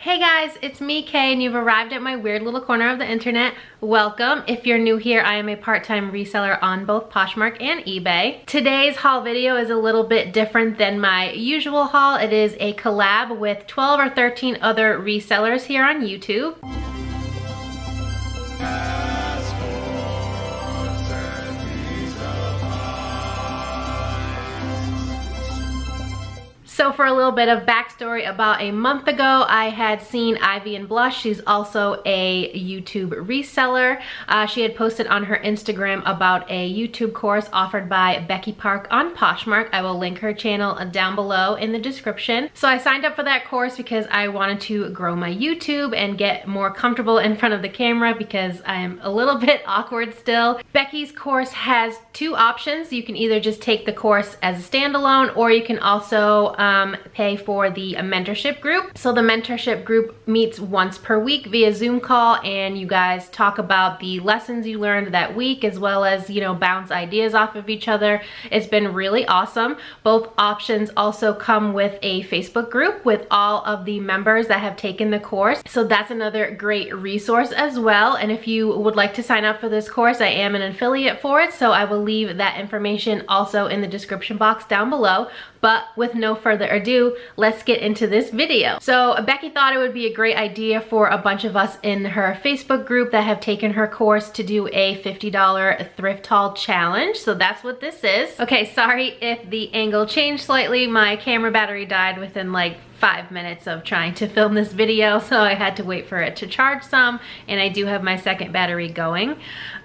Hey guys, it's me, Kay, and you've arrived at my weird little corner of the internet. Welcome. If you're new here, I am a part-time reseller on both Poshmark and eBay. Today's haul video is a little bit different than my usual haul. It is a collab with 12 or 13 other resellers here on YouTube. So for a little bit of backstory, about a month ago, I had seen Ivy and Blush. She's also a YouTube reseller. She had posted on her Instagram about a YouTube course offered by Becky Park on Poshmark. I will link her channel down below in the description. So I signed up for that course because I wanted to grow my YouTube and get more comfortable in front of the camera because I am a little bit awkward still. Becky's course has two options. You can either just take the course as a standalone, or you can also pay for the mentorship group. So the mentorship group meets once per week via Zoom call, and you guys talk about the lessons you learned that week, as well as, you know, bounce ideas off of each other. It's been really awesome. Both options also come with a Facebook group with all of the members that have taken the course. So that's another great resource as well. And if you would like to sign up for this course, I am an affiliate for it, so I will leave that information also in the description box down below. But with no further ado, let's get into this video. So Becky thought it would be a great idea for a bunch of us in her Facebook group that have taken her course to do a $50 thrift haul challenge. So that's what this is. Okay, sorry if the angle changed slightly. My camera battery died within like 5 minutes of trying to film this video, so I had to wait for it to charge some, and I do have my second battery going.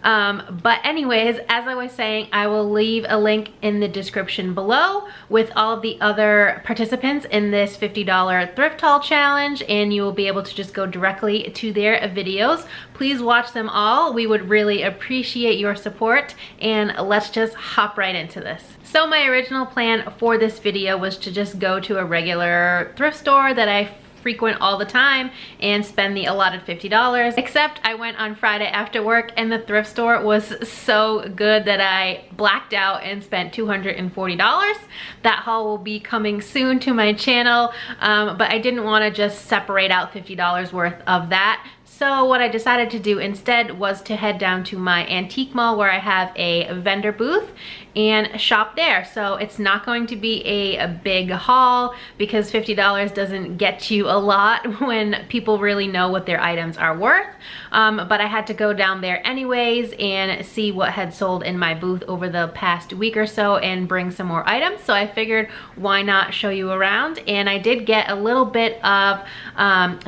But anyways, as I was saying, I will leave a link in the description below with all of the other participants in this $50 thrift haul challenge, and you will be able to just go directly to their videos. Please watch them all. We would really appreciate your support, and let's just hop right into this. So my original plan for this video was to just go to a regular thrift store that I frequent all the time and spend the allotted $50, except I went on Friday after work and the thrift store was so good that I blacked out and spent $240. That haul will be coming soon to my channel, but I didn't want to just separate out $50 worth of that. So what I decided to do instead was to head down to my antique mall where I have a vendor booth and shop there. So it's not going to be a big haul because $50 doesn't get you a lot when people really know what their items are worth. But I had to go down there anyways and see what had sold in my booth over the past week or so and bring some more items. So I figured, why not show you around? And I did get a little bit of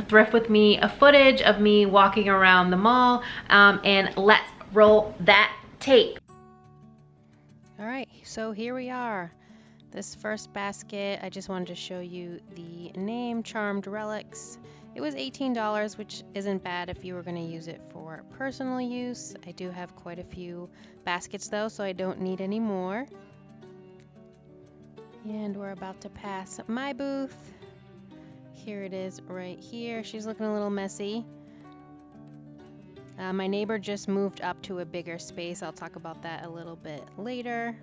Thrift With Me footage of me walking around the mall, and let's roll that tape. All right, so here we are. This first basket, I just wanted to show you the name Charmed Relics. It was $18, which isn't bad if you were going to use it for personal use. I do have quite a few baskets though, so I don't need any more. And we're about to pass my booth. Here it is right here. She's looking a little messy. My neighbor just moved up to a bigger space. I'll talk about that a little bit later.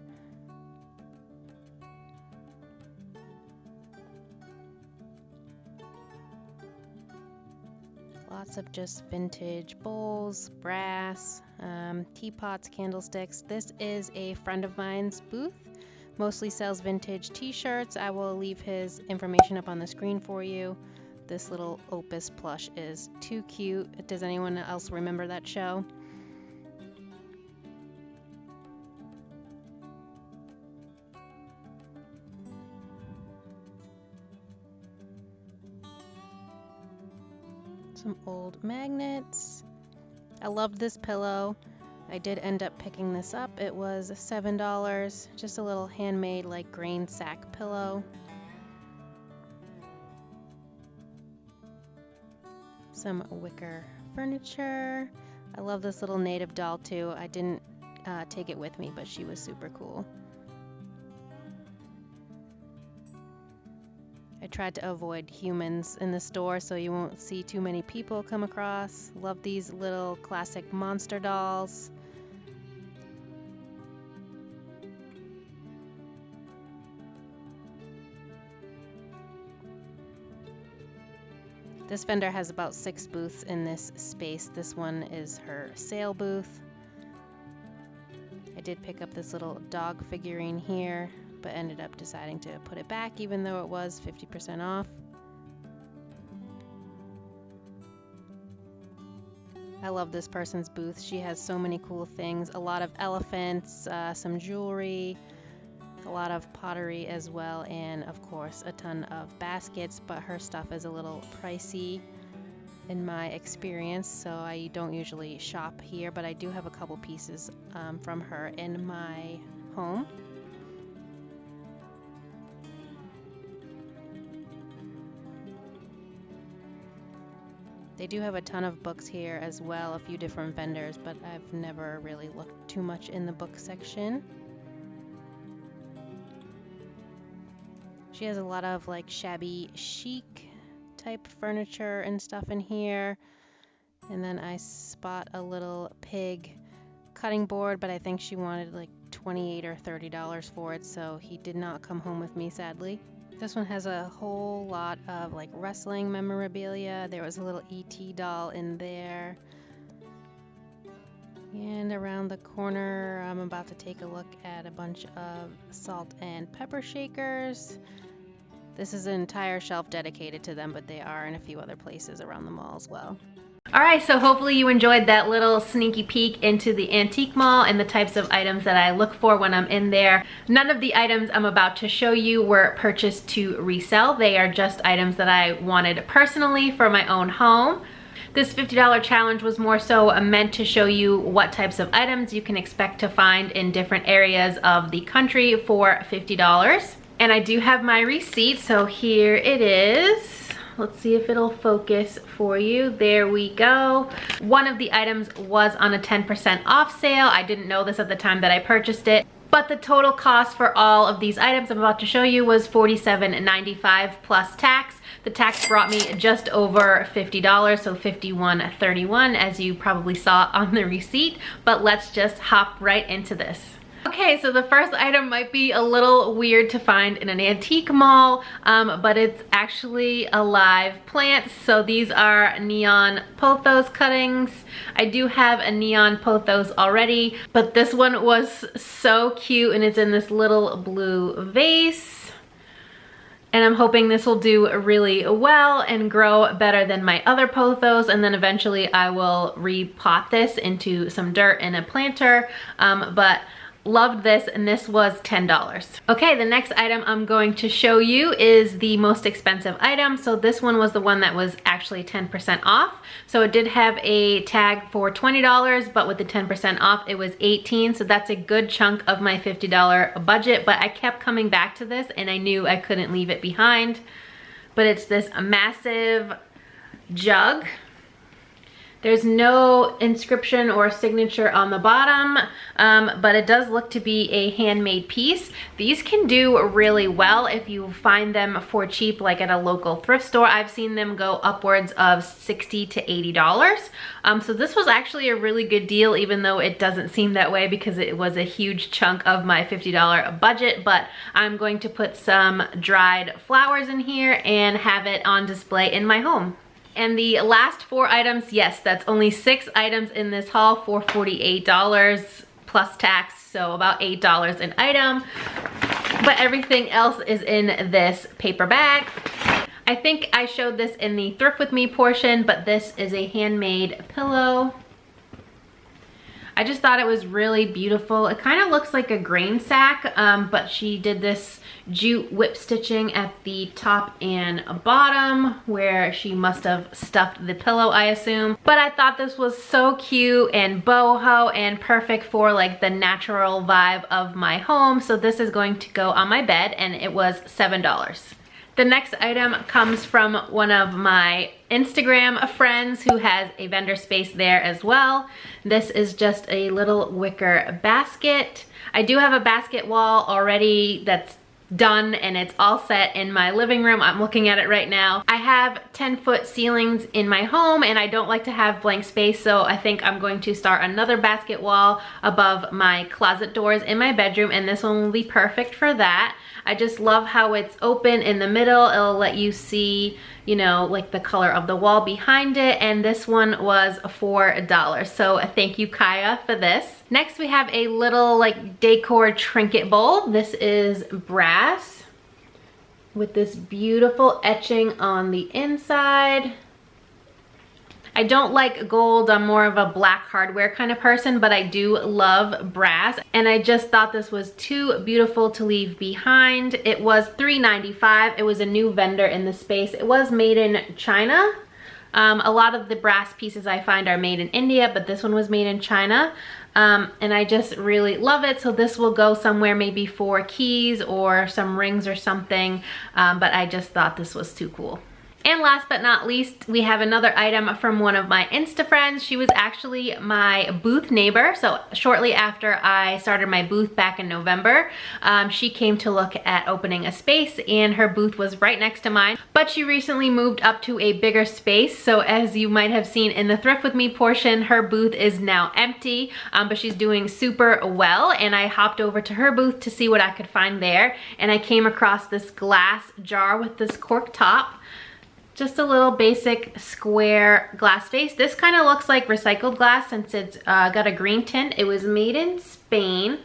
Lots of just vintage bowls, brass, teapots, candlesticks. This is a friend of mine's booth. Mostly sells vintage t-shirts. I will leave his information up on the screen for you. This little Opus plush is too cute. Does anyone else remember that show? Some old magnets. I love this pillow. I did end up picking this up. It was $7. Just a little handmade like grain sack pillow. Some wicker furniture. I love this little native doll too. I didn't take it with me, but she was super cool. I tried to avoid humans in the store so you won't see too many people come across. Love these little classic monster dolls. This vendor has about 6 booths in this space. This one is her sale booth. I did pick up this little dog figurine here, but ended up deciding to put it back even though it was 50% off. I love this person's booth. She has so many cool things. A lot of elephants, some jewelry, a lot of pottery as well, and of course a ton of baskets, but her stuff is a little pricey in my experience, so I don't usually shop here, but I do have a couple pieces from her in my home. They do have a ton of books here as well, a few different vendors, but I've never really looked too much in the book section. She has a lot of like shabby chic type furniture and stuff in here. And then I spot a little pig cutting board, but I think she wanted like $28 or $30 for it, so he did not come home with me, sadly. This one has a whole lot of like wrestling memorabilia. There was a little ET doll in there. And around the corner, I'm about to take a look at a bunch of salt and pepper shakers. This is an entire shelf dedicated to them, but they are in a few other places around the mall as well. All right, so hopefully you enjoyed that little sneaky peek into the antique mall and the types of items that I look for when I'm in there. None of the items I'm about to show you were purchased to resell. They are just items that I wanted personally for my own home. This $50 challenge was more so meant to show you what types of items you can expect to find in different areas of the country for $50. And I do have my receipt, so here it is. Let's see if it'll focus for you. There we go. One of the items was on a 10% off sale. I didn't know this at the time that I purchased it, but the total cost for all of these items I'm about to show you was $47.95 plus tax. The tax brought me just over $50, so $51.31, as you probably saw on the receipt. But let's just hop right into this. Okay, so the first item might be a little weird to find in an antique mall, but it's actually a live plant. So these are neon pothos cuttings. I do have a neon pothos already, but this one was so cute, and it's in this little blue vase. And I'm hoping this will do really well and grow better than my other pothos, and then eventually I will repot this into some dirt in a planter, but loved this, and this was $10. Okay, the next item I'm going to show you is the most expensive item. So this one was the one that was actually 10% off. So it did have a tag for $20, but with the 10% off, it was $18. So that's a good chunk of my $50 budget, but I kept coming back to this and I knew I couldn't leave it behind. But it's this massive jug. There's no inscription or signature on the bottom, but it does look to be a handmade piece. These can do really well if you find them for cheap, like at a local thrift store. I've seen them go upwards of $60 to $80. So this was actually a really good deal, even though it doesn't seem that way because it was a huge chunk of my $50 budget. But I'm going to put some dried flowers in here and have it on display in my home. And the last 4 items, yes, that's only 6 items in this haul for $48 plus tax, so about $8 an item. But everything else is in this paper bag. I think I showed this in the Thrift With Me portion, but this is a handmade pillow. I just thought it was really beautiful. It kind of looks like a grain sack, but she did this jute whip stitching at the top and bottom where she must have stuffed the pillow, I assume. But I thought this was so cute and boho and perfect for like the natural vibe of my home. So this is going to go on my bed, and it was $7. The next item comes from one of my Instagram friends who has a vendor space there as well. This is just a little wicker basket. I do have a basket wall already that's done, and it's all set in my living room. I'm looking at it right now. I have 10-foot ceilings in my home, and I don't like to have blank space, so I think I'm going to start another basket wall above my closet doors in my bedroom, and this one will be perfect for that. I just love how it's open in the middle. It'll let you see, you know, like the color of the wall behind it, and this one was $4. So thank you, Kaya, for this. Next we have a little like decor trinket bowl. This is brass with this beautiful etching on the inside. I don't like gold, I'm more of a black hardware kind of person, but I do love brass, and I just thought this was too beautiful to leave behind. It was $3.95. It was a new vendor in the space. It was made in China. A lot of the brass pieces I find are made in India, but this one was made in China. And I just really love it. So this will go somewhere maybe for keys or some rings or something, but I just thought this was too cool. And last but not least, we have another item from one of my Insta friends. She was actually my booth neighbor. So shortly after I started my booth back in November, she came to look at opening a space, and her booth was right next to mine. But she recently moved up to a bigger space. So as you might have seen in the Thrift With Me portion, her booth is now empty, but she's doing super well. And I hopped over to her booth to see what I could find there. And I came across this glass jar with this cork top. Just a little basic square glass vase. This kind of looks like recycled glass since it's got a green tint. It was made in Spain.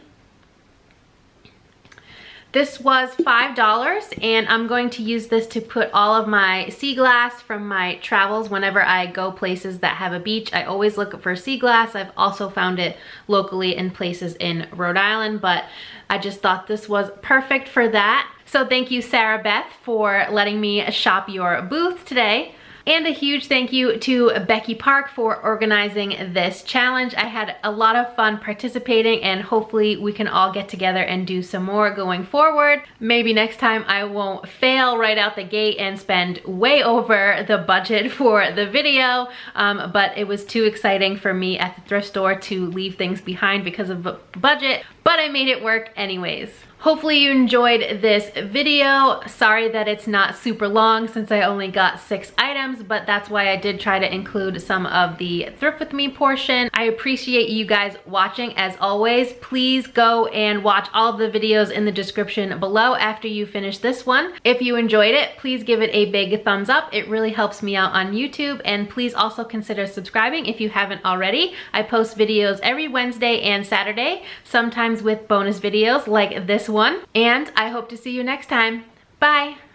This was $5, and I'm going to use this to put all of my sea glass from my travels. Whenever I go places that have a beach, I always look for sea glass. I've also found it locally in places in Rhode Island, but I just thought this was perfect for that. So thank you, Sarah Beth, for letting me shop your booth today. And a huge thank you to Becky Park for organizing this challenge. I had a lot of fun participating, and hopefully we can all get together and do some more going forward. Maybe next time I won't fail right out the gate and spend way over the budget for the video, but it was too exciting for me at the thrift store to leave things behind because of budget, but I made it work anyways. Hopefully you enjoyed this video. Sorry that it's not super long since I only got 6 items, but that's why I did try to include some of the Thrift With Me portion. I appreciate you guys watching as always. Please go and watch all of the videos in the description below after you finish this one. If you enjoyed it, please give it a big thumbs up. It really helps me out on YouTube, and please also consider subscribing if you haven't already. I post videos every Wednesday and Saturday, sometimes with bonus videos like this one, and I hope to see you next time. Bye!